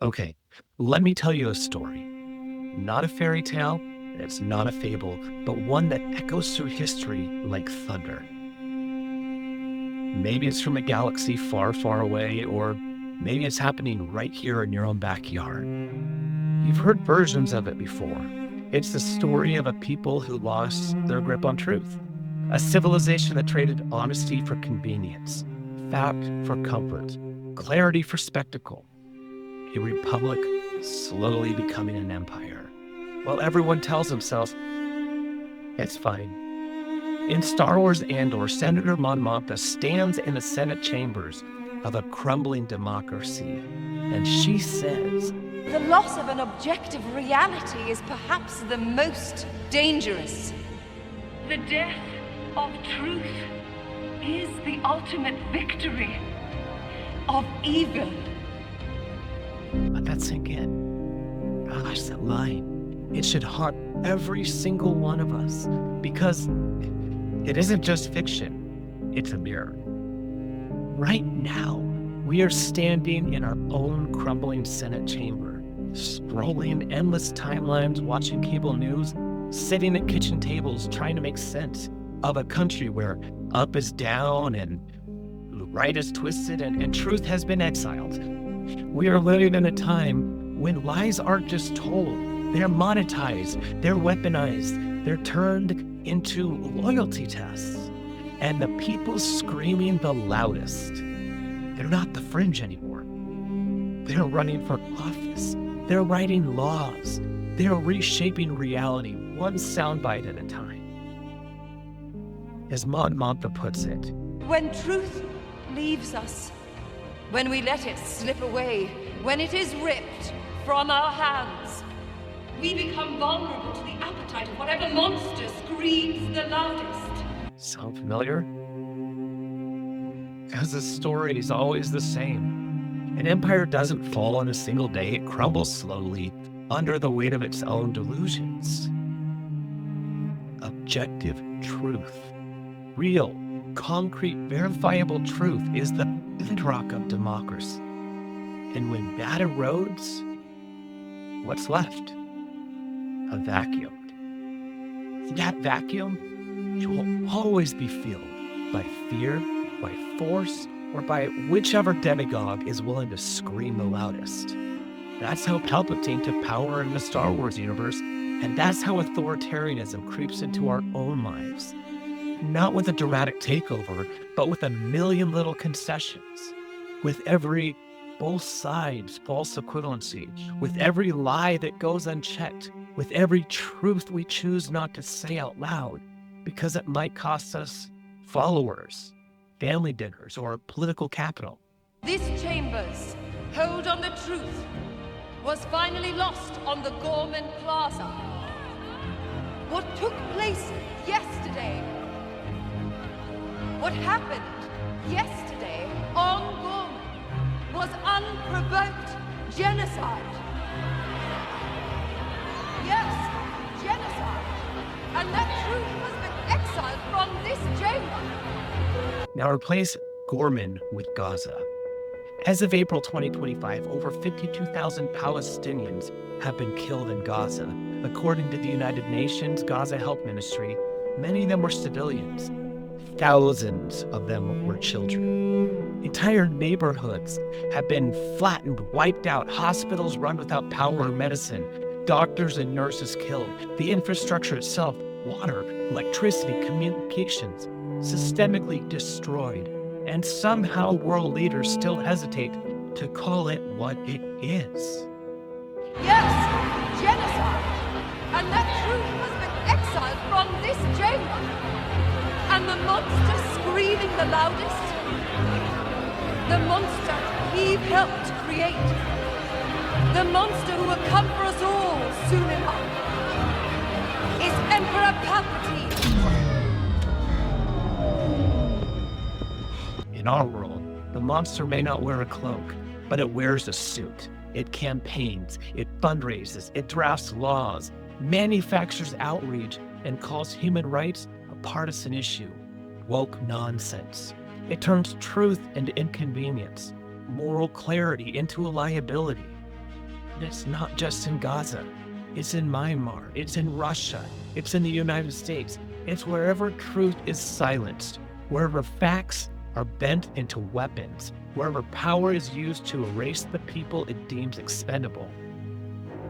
Okay, let me tell you a story. Not a fairy tale, it's not a fable, but one that echoes through history like thunder. Maybe it's from a galaxy far, far away, or maybe it's happening right here in your own backyard. You've heard versions of it before. It's the story of a people who lost their grip on truth, a civilization that traded honesty for convenience, fact for comfort, clarity for spectacle, a republic slowly becoming an empire. While everyone tells himself, it's fine. In Star Wars Andor, Senator Mon Mothma stands in the Senate chambers of a crumbling democracy, and she says, The loss of an objective reality is perhaps the most dangerous. The death of truth is the ultimate victory of evil. let that sink in. Gosh, that line. It should haunt every single one of us because it isn't just fiction, it's a mirror. Right now, we are standing in our own crumbling Senate chamber, scrolling endless timelines, watching cable news, sitting at kitchen tables trying to make sense of a country where up is down and right is twisted and truth has been exiled. We are living in a time when lies aren't just told, they're monetized, they're weaponized, they're turned into loyalty tests. And the people screaming the loudest, they're not the fringe anymore. They're running for office. They're writing laws. They're reshaping reality one soundbite at a time. As Mon Mothma puts it, When truth leaves us, when we let it slip away, when it is ripped from our hands, We become vulnerable to the appetite of whatever monster screams the loudest. sound familiar? Because the story is always the same. An empire doesn't fall in a single day, it crumbles slowly under the weight of its own delusions. Objective truth, real, concrete, verifiable truth is the bedrock of democracy. And when that erodes, what's left? A vacuum. That vacuum will always be filled by fear, by force, or by whichever demagogue is willing to scream the loudest. That's how Palpatine took power in the Star Wars universe, and that's how authoritarianism creeps into our own lives. Not with a dramatic takeover, but with a million little concessions. With every both sides false equivalency, with every lie that goes unchecked, with every truth we choose not to say out loud, because it might cost us followers, family dinners, or political capital. this chamber's hold on the truth was finally lost on the Gorman Plaza. What took place yesterday, what happened yesterday on Gorman was unprovoked genocide. Yes, genocide. And that truth has been exiled from this chamber. Now replace Gorman with Gaza. As of April 2025, over 52,000 Palestinians have been killed in Gaza. According to the United Nations Gaza Health Ministry, many of them were civilians. Thousands of them were children. Entire neighborhoods have been flattened, wiped out, hospitals run without power or medicine, doctors and nurses killed, the infrastructure itself, water, electricity, communications, systemically destroyed. And somehow world leaders still hesitate to call it what it is. Yes, genocide. And that truth has been exiled from this chamber. And the monster screaming the loudest, the monster he helped create, the monster who will come for us all soon enough, is Emperor Palpatine. In our world, the monster may not wear a cloak, but it wears a suit. It campaigns, it fundraises, it drafts laws, manufactures outreach, and calls human rights a partisan issue. Woke nonsense. It turns truth into inconvenience, moral clarity into a liability. And it's not just in Gaza. It's in Myanmar. It's in Russia. It's in the United States. It's wherever truth is silenced, wherever facts are bent into weapons, wherever power is used to erase the people it deems expendable.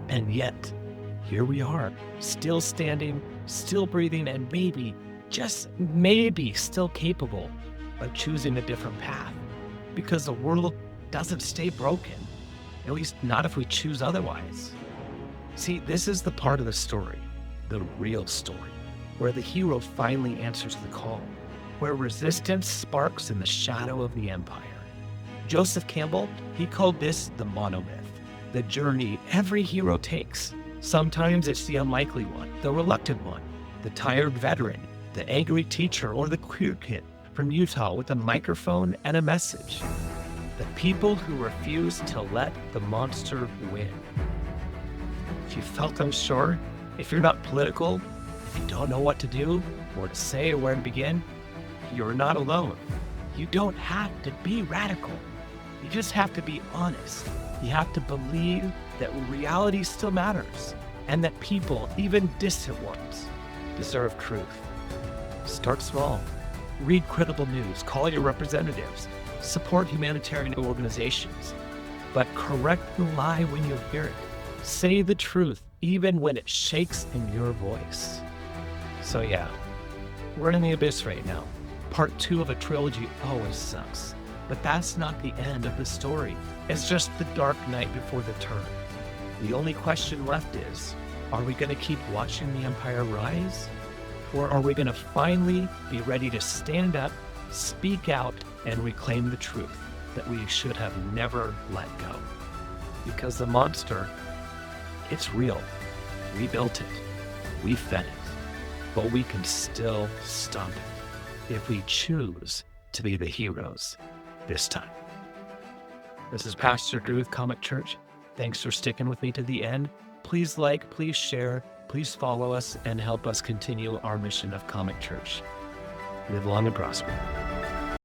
And yet, here we are, still standing, still breathing, and maybe, just maybe, still capable of choosing a different path. Because the world doesn't stay broken, at least not if we choose otherwise. See, this is the part of the story, the real story, where the hero finally answers the call, where resistance sparks in the shadow of the empire. Joseph Campbell, he called this the monomyth, the journey every hero takes. Sometimes it's the unlikely one, the reluctant one, the tired veteran, the angry teacher, or the queer kid from Utah with a microphone and a message. The people who refuse to let the monster win. If you felt unsure, if you're not political, if you don't know what to do, or to say, or where to begin, you're not alone. You don't have to be radical. You just have to be honest. You have to believe that reality still matters, and that people, even distant ones, deserve truth. Start small. Read credible news. Call your representatives. Support humanitarian organizations. But correct the lie when you hear it. Say the truth, even when it shakes in your voice. So yeah, we're in the abyss right now. Part 2 of a trilogy always sucks. But that's not the end of the story. It's just the dark night before the turn. The only question left is, are we going to keep watching the empire rise? Or are we going to finally be ready to stand up, speak out, and reclaim the truth that we should have never let go? Because the monster, it's real. We built it. We fed it. But we can still stop it if we choose to be the heroes this time. This is Pastor Drew with Comic Church. Thanks for sticking with me to the end. Please like, please share, please follow us, and help us continue our mission of Comic Church. Live long and prosper.